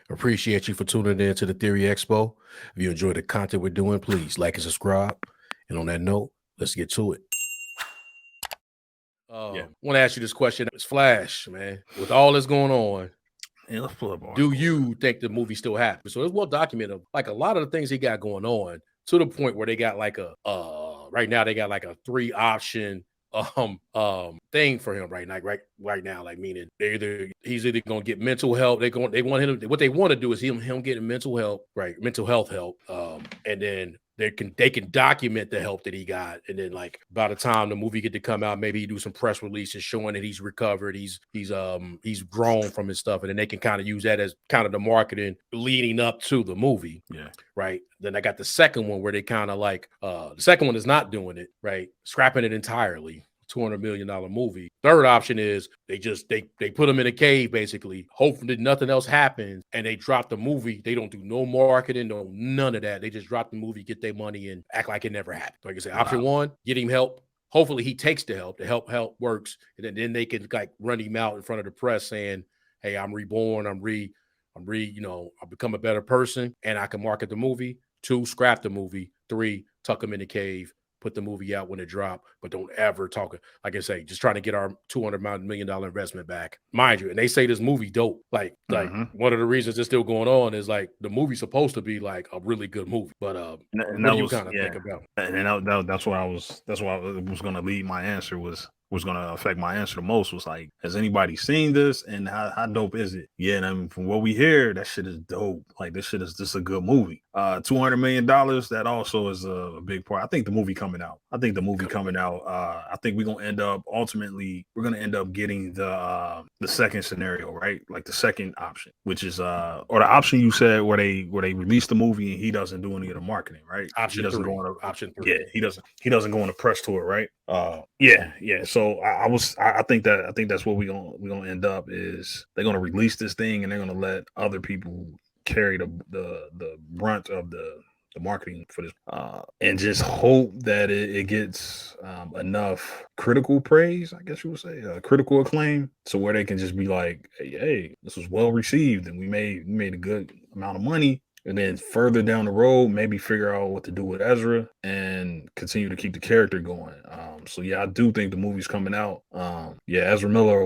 Appreciate you for tuning in to the Theory Expo. If you enjoy the content we're doing, please like and subscribe. And on that note, let's get to it. Yeah. Want to ask you this question. It's Flash, man. With all that's going on, Yeah, let's pull up do articles. you think the movie still happens? So it's well documented. Like a lot of the things he got going on to the point where they got like a right now they got like a 3 option thing for him right now, like meaning he's either gonna get mental help. They want him, what they want to do is him getting mental health help, and then they can document the help that he got, and then like by the time the movie get to come out, maybe he do some press releases showing that he's recovered, he's grown from his stuff, and then they can kind of use that as kind of the marketing leading up to the movie. Yeah. Right. Then I got the second one where they kind of like the second one is not doing it, right? Scrapping it entirely. $200 million movie. Third option is they put him in a cave, basically, hoping that nothing else happens, and they drop the movie. They don't do no marketing, no none of that. They just drop the movie, get their money, and act like it never happened. Like I said, option one, get him help. Hopefully he takes the help. The help works, and then they can like run him out in front of the press saying, "Hey, I'm reborn. I've become a better person, and I can market the movie." 2, scrap the movie. 3, tuck him in the cave, put the movie out when it dropped, but don't ever talk. Like I say, just trying to get our $200 million investment back, mind you. And they say this movie dope. Like one of the reasons it's still going on is like the movie's supposed to be like a really good movie. But what do you kind of think about? And that's what I was. That's why it was going to lead my answer was going to affect my answer the most was like, has anybody seen this and how dope is it? Yeah, and I mean, from what we hear, that shit is dope. Like this shit is just a good movie. $200 million, that also is a big part. I think the movie coming out. I think I think we're gonna end up getting the second scenario, right? Like the second option, which is or the option you said where they release the movie and he doesn't do any of the marketing, right? Option 3. Yeah, he doesn't go on a press tour, right? Yeah. So I think that's what we're gonna end up is they're gonna release this thing and they're gonna let other people carry the brunt of the marketing for this, and just hope that it gets enough critical praise, I guess you would say, critical acclaim, so where they can just be like, hey, this was well received and we made a good amount of money. And then further down the road, maybe figure out what to do with Ezra and continue to keep the character going. So yeah, I do think the movie's coming out. Yeah, Ezra Miller,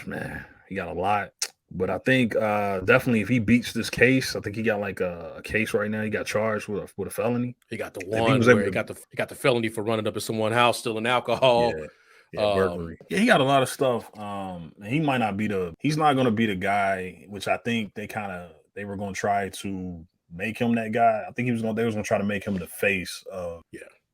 man, he got a lot. But I think definitely if he beats this case, I think he got like a case right now. He got charged with a felony. He got the one where he got the felony for running up at someone's house, stealing alcohol. Yeah, burglary. Yeah, he got a lot of stuff. He might not be he's not going to be the guy, which I think they were going to try to make him that guy. I think they was going to try to make him the face of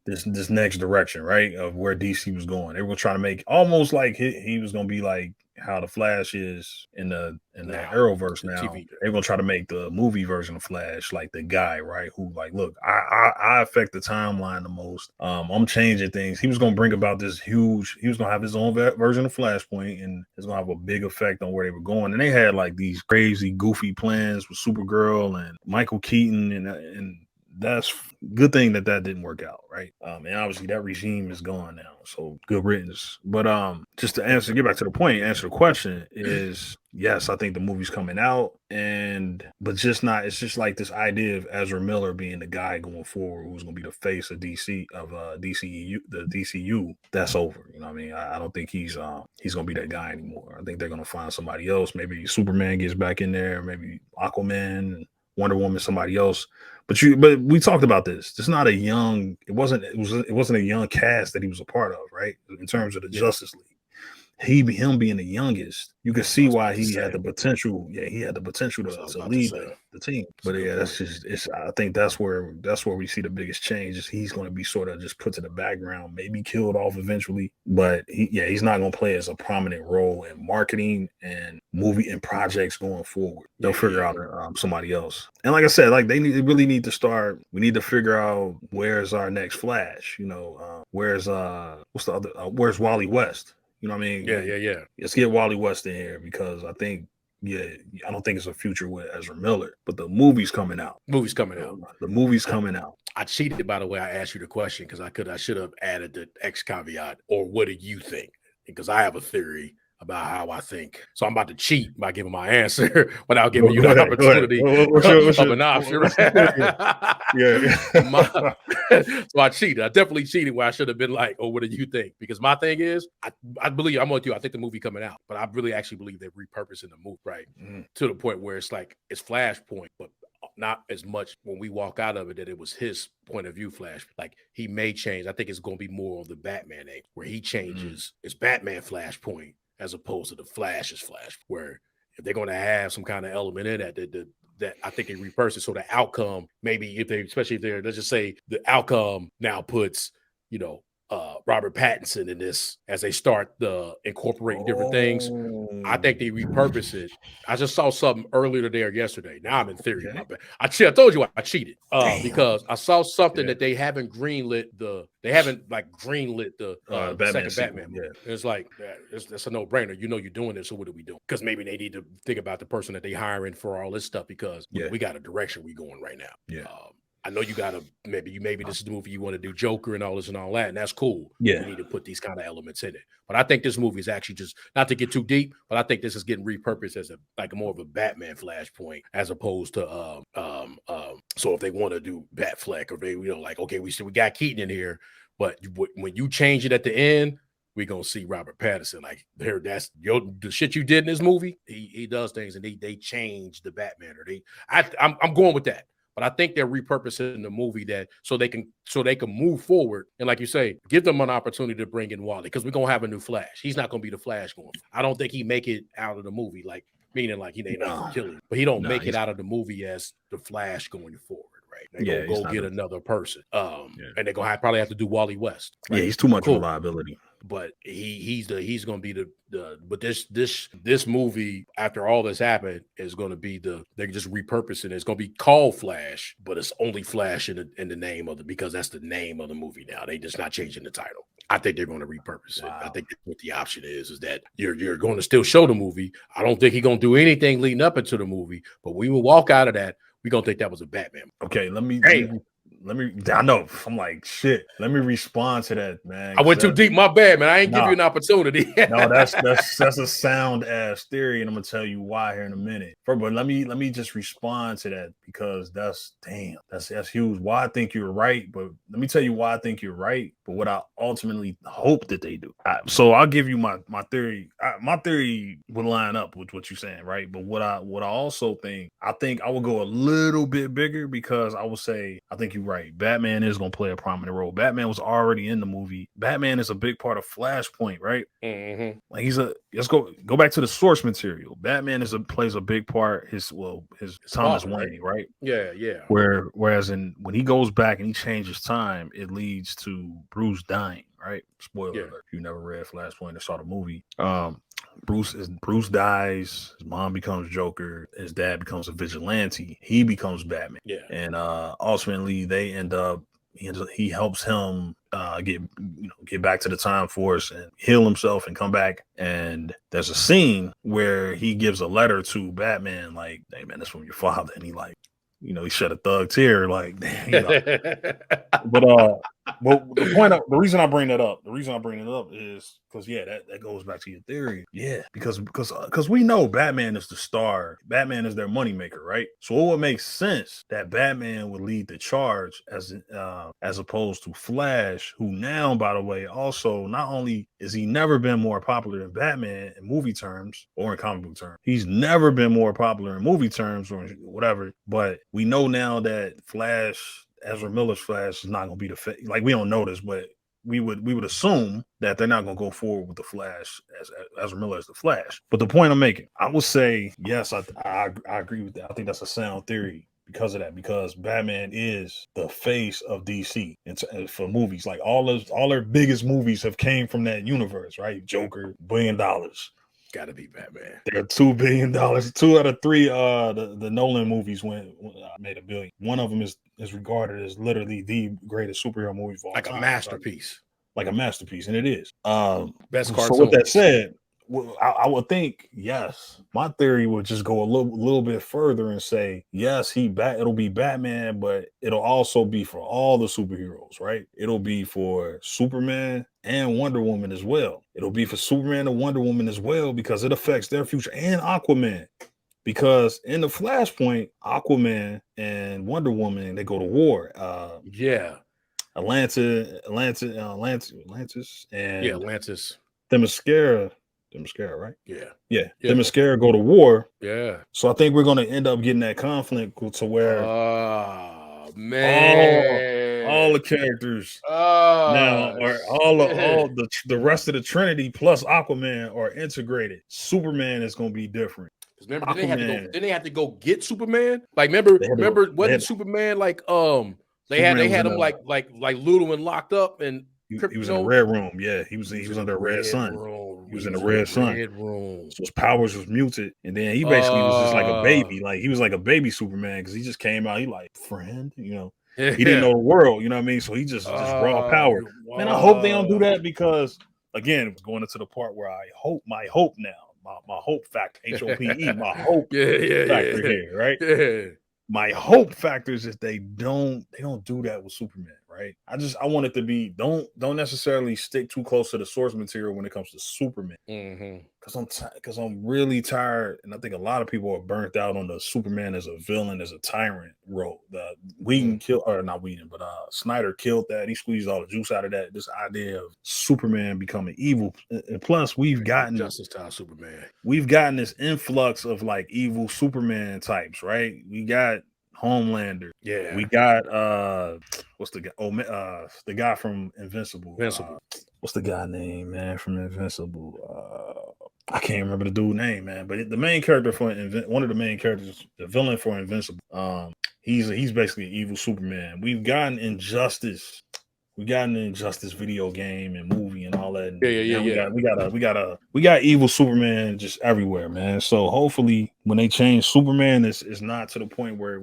this next direction, right? Of where DC was going. They were trying to make almost like he was going to be like how the Flash is in the Arrowverse now. TV. They're gonna try to make the movie version of Flash like the guy, right? Who like, look, I affect the timeline the most. I'm changing things. He was gonna bring about this huge. He was gonna have his own version of Flashpoint, and it's gonna have a big effect on where they were going. And they had like these crazy, goofy plans with Supergirl and Michael Keaton, and that's good thing that didn't work out, right? And obviously that regime is gone now, so good riddance. But just to get back to the point, answer the question is yes, I think the movie's coming out, but just not. It's just like this idea of Ezra Miller being the guy going forward, who's going to be the face of DC DCU, the DCU. That's over. You know what I mean? I don't think he's going to be that guy anymore. I think they're going to find somebody else. Maybe Superman gets back in there. Maybe Aquaman, Wonder Woman, somebody else. But we talked about this. It's not it wasn't a young cast that he was a part of, right? In terms of the Justice League. Him being the youngest, you could see why he had the potential. Yeah, he had the potential to lead the team. But yeah, I think that's where we see the biggest change. Is he's going to be sort of just put to the background, maybe killed off eventually. But he's not going to play as a prominent role in marketing and movie and projects going forward. They'll figure out somebody else. And like I said, like they really need to start. We need to figure out where's our next Flash. Where's where's Wally West? You know what I mean? Yeah. Let's get Wally West in here because I don't think it's a future with Ezra Miller, but the movie's coming out. The movie's coming out. I cheated, by the way. I asked you the question because I should have added the X caveat, or what do you think? Because I have a theory about how I think. So I'm about to cheat by giving my answer without giving you Go the ahead. Go ahead. opportunity of an option. What's your theory? Yeah. So I cheated. I definitely cheated where I should have been like, oh, what do you think? Because my thing is, I believe I'm with you. I think the movie coming out, but I really actually believe they're repurposing the movie, right? To the point where it's like it's Flashpoint, but not as much when we walk out of it that it was his point of view flash. Like he may change. I think it's going to be more of the Batman age where he changes it's Batman Flashpoint as opposed to the Flash's Flash, where if they're going to have some kind of element in that I think they repurpose it. So the outcome, maybe especially if they're, let's just say the outcome now puts, Robert Pattinson in this as they start incorporating different things. I think they repurpose it. I just saw something earlier today or yesterday. Now I'm in theory. Okay. My bad. I told you I cheated because I saw something that they haven't greenlit the second Batman movie. It's like it's a no-brainer. You're doing this, so what are we doing? Because maybe they need to think about the person that they hiring for all this stuff because we got a direction we going right now. I know you gotta maybe this is the movie you want to do Joker and all this and all that, and that's cool. You need to put these kind of elements in it. But I think this movie is actually just not to get too deep, but I think this is getting repurposed as more of a Batman Flashpoint as opposed to so if they want to do Batfleck or they okay, we got Keaton in here, but when you change it at the end, we're gonna see Robert Pattinson. Like that's the shit you did in this movie. He does things and they change the Batman or I'm going with that. But I think they're repurposing the movie so they can move forward. And like you say, give them an opportunity to bring in Wally because we're gonna have a new Flash. He's not gonna be the Flash going. I don't think he make it out of the movie, meaning he ain't not killing, but he don't make it out of the movie as the Flash going forward. Right? They're gonna go get another person. And they're gonna probably have to do Wally West. Right? Yeah, he's too much reliability. But he's going to be but this movie after all this happened is going to be they're just repurposing it. It's going to be called Flash, but it's only Flash in the name of because that's the name of the movie now. They just not changing the title. I think they're going to repurpose it. I think that's what the option is that you're going to still show the movie. I don't think he's going to do anything leading up into the movie, but we will walk out of that. We're going to think that was a Batman. Okay, let me I know I'm like shit. Let me respond to that, man. I went too deep. My bad, man. I ain't give you an opportunity. No, that's a sound ass theory, and I'm gonna tell you why here in a minute. But let me just respond to that because that's huge. Why I think you're right, but let me tell you why I think you're right. But what I ultimately hope that they do. So I'll give you my theory. My theory would line up with what you're saying, right? But what I also think I will go a little bit bigger because I will say I think you're right. Batman is going to play a prominent role. Batman was already in the movie. Batman is a big part of Flashpoint, right? Mm-hmm. Like let's go back to the source material. Batman plays a big part. His Thomas Wayne, right? Yeah. Whereas when he goes back and he changes time, it leads to Bruce dying, right? Spoiler alert. If you never read Flashpoint or saw the movie. Bruce dies, his mom becomes Joker, his dad becomes a vigilante, he becomes Batman. Yeah. And ultimately they end up he helps him get back to the Time Force and heal himself and come back. And there's a scene where he gives a letter to Batman, like, hey man, that's from your father. And he he shed a thug tear, like, But the reason I bring it up is because that goes back to your theory. Yeah, because we know Batman is the star. Batman is their moneymaker, right? So it would make sense that Batman would lead the charge as opposed to Flash, who now, by the way, also not only is he never been more popular than Batman in movie terms or in comic book terms, he's never been more popular in movie terms or whatever. But we know now that Ezra Miller's Flash is not going to be the we don't know this, but we would assume that they're not going to go forward with the Flash as Ezra Miller as the Flash. But the point I'm making, I would say yes, I agree with that. I think that's a sound theory because of that, because Batman is the face of DC and for movies. Like all their biggest movies have came from that universe, right? Joker, $1 billion. Gotta be Batman. They're $2 billion. 2 out of 3 the Nolan movies made $1 billion. One of them is regarded as literally the greatest superhero movie of all time. A masterpiece. Like a masterpiece, and it is. Best cartoon. So with that said, Well, I would think yes. My theory would just go a little bit further and say yes, it'll be Batman, but it'll also be for all the superheroes, right? It'll be for Superman and Wonder Woman as well. It'll be for Superman and Wonder Woman as well because it affects their future, and Aquaman. Because in the Flashpoint, Aquaman and Wonder Woman, they go to war. Yeah. Atlantis, Yeah, and Atlantis. Themyscira, right? Yeah. Yeah. Themyscira go to war. Yeah. So I think we're going to end up getting that conflict to where Oh man, all the characters now oh are all shit. the rest of the Trinity plus Aquaman are integrated. Superman is going to be different. Remember, Aquaman, then they had to go get Superman. Like, they remember, wasn't Superman like they had him like little and locked up and he was in a red room. Yeah, he was under a red sun. He was in a red sun. Room. So his powers was muted, and then he basically was just like a baby. Like he was like a baby Superman because he just came out. He like friend, you know. Yeah. He didn't know the world, you know what I mean? So he just raw power. Man, I hope they don't do that because again, going into the part where my hope factor, HOPE, my hope factor here, right? Yeah. My hope factor is if they don't do that with Superman, right? I want it to be don't necessarily stick too close to the source material when it comes to Superman. Because I'm really tired, and I think a lot of people are burnt out on the Superman as a villain, as a tyrant role. Snyder killed that. He squeezed all the juice out of that. This idea of Superman becoming evil, and plus we've gotten Justice Time Superman. We've gotten this influx of like evil Superman types, right? We got Homelander. Yeah. We got what's the guy? The guy from Invincible. What's the guy name, man, from Invincible? I can't remember the dude's name, man. But the main character for one of the main characters, the villain for Invincible, he's basically an evil Superman. We've gotten Injustice. We got an Injustice video game and movie and all that. And we got evil Superman just everywhere, man. So hopefully when they change Superman, it's not to the point where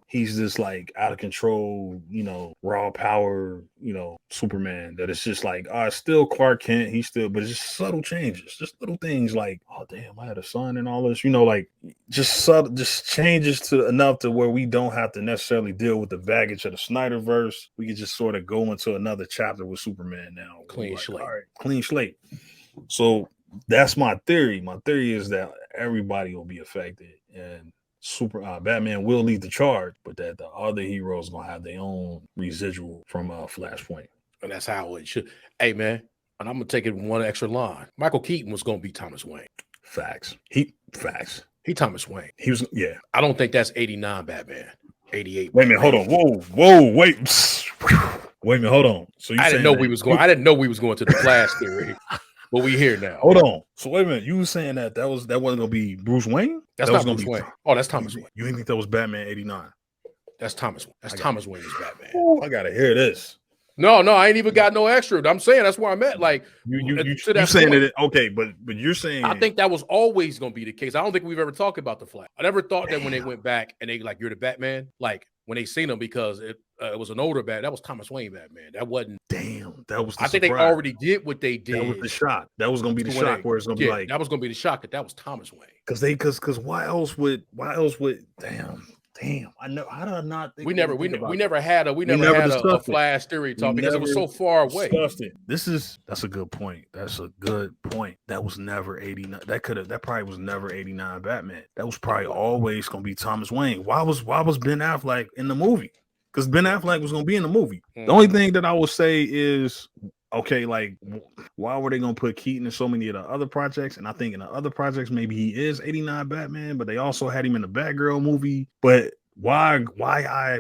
he's just like out of control, you know, raw power, you know, Superman. That it's just like, still Clark Kent, but it's just subtle changes, just little things like, oh damn, I had a son and all this, you know, like just changes to enough to where we don't have to necessarily deal with the baggage of the Snyderverse. We can just sort of go into another chapter with Superman now. Clean slate. All right, clean slate. So that's my theory. My theory is that everybody will be affected, and Batman will lead the charge, but that the other heroes gonna have their own residual from Flashpoint. And that's how it should. Hey man, and I'm gonna take it one extra line. Michael Keaton was gonna be Thomas Wayne. Facts. He Thomas Wayne. He was, yeah. I don't think that's 89 Batman. 88. Wait a minute, hold on. Whoa, wait. Wait a minute, hold on. So I didn't know we was going to the Flash theory. But we here now. Hold on. So wait a minute. You were saying that wasn't gonna be Bruce Wayne? That's not Bruce Wayne. Oh, that's Thomas Wayne. You didn't think that was Batman 89? That's Thomas Wayne. That's Thomas Wayne as Batman. Oh, I gotta hear this. No, I ain't even got no extra. I'm saying that's where I'm at. Like you saying it, okay, but you're saying I think that was always gonna be the case. I don't think we've ever talked about the Flash. I never thought that when they went back and they like you're the Batman, like when they seen him because it was an older Batman. That was Thomas Wayne Batman. That wasn't. Damn, that was. I think they already did what they did. That was the shock. That was gonna be the shock where it's gonna be like that was gonna be the shock that was Thomas Wayne. Because why else would damn, I know. How did I not think? We never had a Flash theory talk because it was so far away. That's a good point. That's a good point. That was never 89. That probably was never 89 Batman. That was probably always gonna be Thomas Wayne. Why was Ben Affleck in the movie? Because Ben Affleck was gonna be in the movie. The only thing that I would say is, okay, like, why were they gonna put Keaton in so many of the other projects? And I think in the other projects, maybe he is 89 Batman, but they also had him in the Batgirl movie. But why I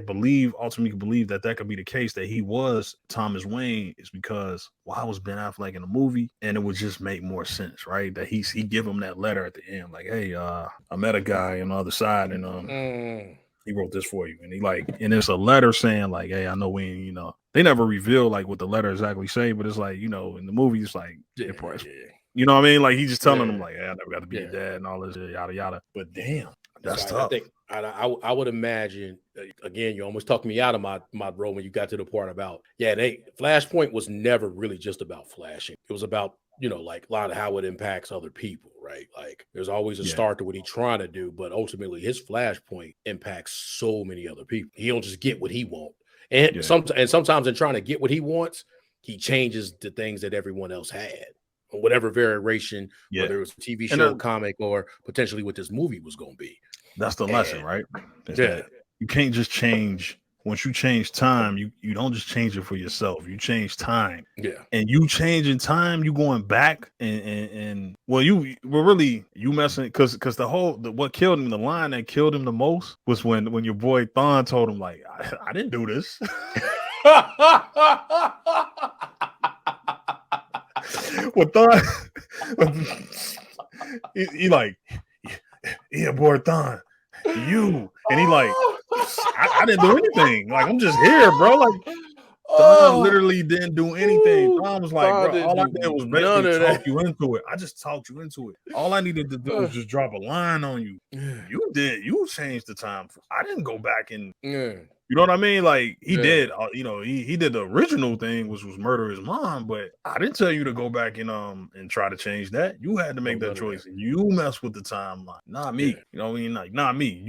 ultimately believe that could be the case, that he was Thomas Wayne, is because why was Ben Affleck in the movie? And it would just make more sense, right? That he give him that letter at the end, like, hey, I met a guy on the other side, and he wrote this for you. And it's a letter saying like, hey, I know we ain't, you know, they never reveal like what the letter exactly say, but it's like, you know, in the movie, it's like, you know what I mean? Like he's just telling them like, hey, I never got to be a dad and all this yada yada. But damn, that's tough. I think I would imagine, again, you almost talked me out of my role when you got to the part about, Flashpoint was never really just about flashing. It was about like a lot of how it impacts other people, right? Like there's always a Yeah. start to what he's trying to do, but ultimately his flashpoint impacts so many other people. He don't just get what he wants. And sometimes in trying to get what he wants, he changes the things that everyone else had. Whatever variation, whether it was a TV show, comic, or potentially what this movie was going to be. That's the lesson, right? That you can't just change. Once you change time, you don't just change it for yourself. You change time. Yeah. And you changing time, you going back and well, you messing because what killed him, the line that killed him the most was when your boy Thon told him, like, I didn't do this. What Thon he like, yeah, boy Thon, you, and he like, I didn't do anything. Like, I'm just here, bro. Like, Thon literally didn't do anything. Thon was like, bro, all I did was basically talk you into it. I just talked you into it. All I needed to do was just drop a line on you. You changed the time. I didn't go back and you know what I mean? Like, he did, he did the original thing, which was murder his mom, but I didn't tell you to go back and try to change that. You had to make that choice, and you mess with the timeline, not me. You know what I mean? Like, not me.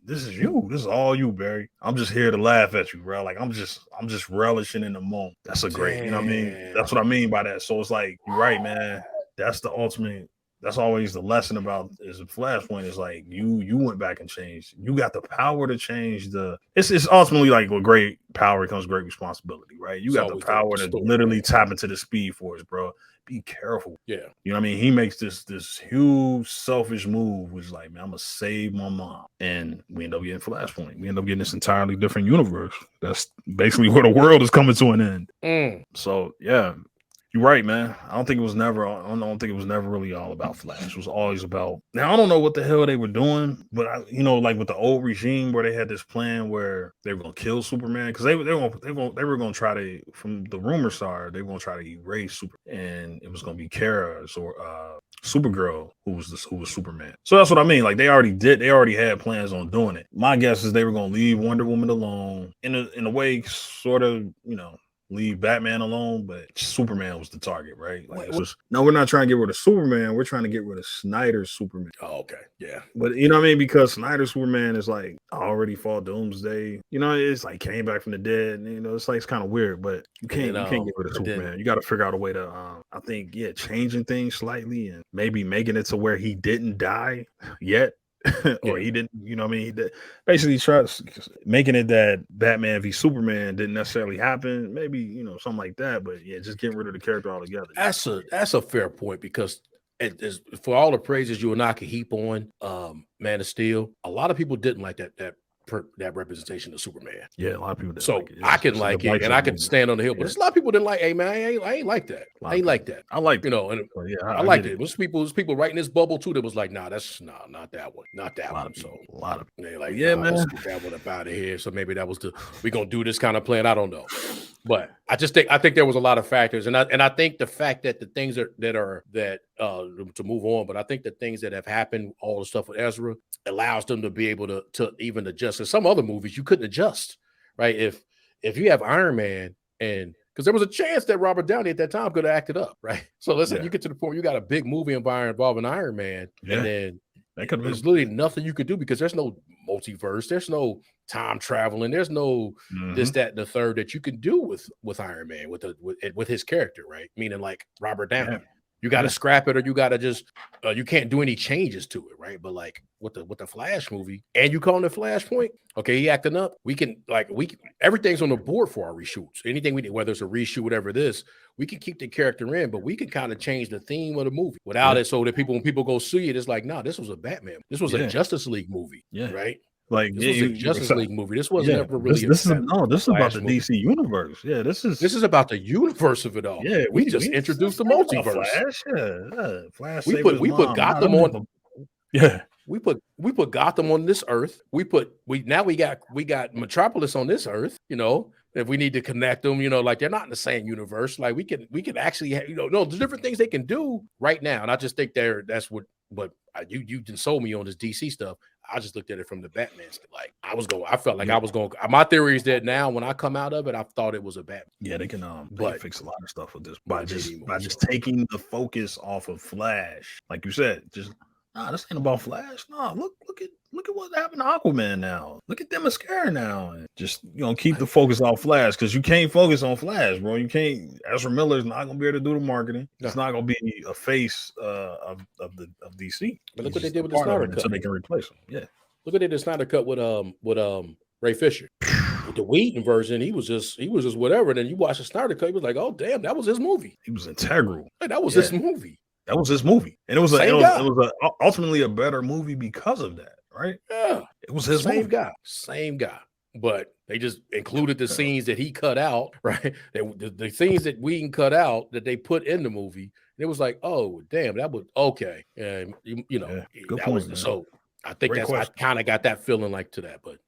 This is you. This is all you, Barry. I'm just here to laugh at you, bro. Like, I'm just relishing in the moment. That's a great, you know what I mean? That's what I mean by that. So it's like, you're right, man. That's the ultimate. That's always the lesson about is a flashpoint is like you went back and changed. You got the power to change it's ultimately like with great power comes great responsibility, right? You got the power to literally tap into the speed force, bro. Be careful. Yeah. You know what I mean? He makes this huge selfish move, which is like, man, I'm gonna save my mom. And we end up getting Flashpoint. We end up getting this entirely different universe. That's basically where the world is coming to an end. So yeah. You're right, man. I don't think it was never really all about Flash. It was always about. Now I don't know what the hell they were doing, but like with the old regime where they had this plan where they were gonna kill Superman because they were gonna try to, from the rumors are they were gonna try to erase Superman, and it was gonna be Kara's or Supergirl who was Superman. So that's what I mean. Like they already had plans on doing it. My guess is they were gonna leave Wonder Woman alone in a way, sort of, leave Batman alone, but Superman was the target, right? Like, no, we're not trying to get rid of Superman. We're trying to get rid of Snyder's Superman. Oh, okay. Yeah. But you know what I mean? Because Snyder's Superman is like already fought Doomsday. It's like came back from the dead. It's like, it's kind of weird, but you can't get rid of Superman. You got to figure out a way to, I think, changing things slightly and maybe making it to where he didn't die yet. Or he didn't, you know what I mean? He basically tries making it that Batman v Superman didn't necessarily happen. Maybe, something like that. But just getting rid of the character altogether. That's a fair point because for all the praises you and I can heap on Man of Steel, a lot of people didn't like that representation of Superman. Yeah, a lot of people didn't. So like it. I can like it, and I can stand on the hill. But there's a lot of people didn't like. Hey man, I ain't like that. I ain't like that. I like and I liked it. There's people right in this bubble too that was like, not that one, not that one. So a lot of they like, man, let's get that one up out of here. So maybe that was we gonna do this kind of plan. I don't know, but I think there was a lot of factors, and I think the fact that the things that to move on, but I think the things that have happened, all the stuff with Ezra, allows them to be able to even adjust. In some other movies, you couldn't adjust, right? If you have Iron Man, and because there was a chance that Robert Downey at that time could have acted up, right? So let's say you get to the point where you got a big movie involving Iron Man, and then there's literally nothing you could do because there's no multiverse, there's no time traveling, there's no this, that, and the third that you can do with Iron Man with his character, right? Meaning like Robert Downey. Yeah. You got to scrap it, or you got to just you can't do any changes to it, right? But like with the Flash movie, and you calling it Flashpoint, okay, he acting up. We can everything's on the board for our reshoots. Anything we do, whether it's a reshoot, whatever it is, we can keep the character in, but we can kind of change the theme of the movie without it, so that when people go see it, it's like, nah, this was a Batman, this was a Justice League movie, right? Like this was a Justice League movie. This wasn't ever really. This is about the DC universe. Yeah, this is about the universe of it all. Yeah, we just introduced the multiverse. Flash, Flash. We put Gotham on. Yeah, we put Gotham on this earth. We got Metropolis on this earth. If we need to connect them, like they're not in the same universe. Like we can actually, there's different things they can do right now, and I just think that's what. But you sold me on this DC stuff. I just looked at it from the Batman stand. Like I felt like I was going. My theory is that now when I come out of it, I thought it was a Batman. Yeah, they can fix a lot of stuff with this by just taking the focus off of Flash. Like you said, just this ain't about Flash. Look at what happened to Aquaman now. Look at Themyscira now. And just keep the focus on Flash, because you can't focus on Flash, bro. You can't. Ezra Miller is not gonna be able to do the marketing. No. It's not gonna be a face of DC. But look what they did with the Snyder Cut. So they can replace him. Yeah. Look what they did the Snyder Cut with Ray Fisher. With the Whedon version, he was just whatever. And then you watch the Snyder Cut, he was like, oh damn, that was his movie. He was integral. Hey, that was his movie. That was his movie, and it was ultimately a better movie because of that, right? Yeah, it was his same guy. But they just included the scenes that he cut out, right? The scenes that Whedon cut out that they put in the movie. And it was like, oh damn, that was okay, and good that point, was so. I think I kind of got that feeling like to that, but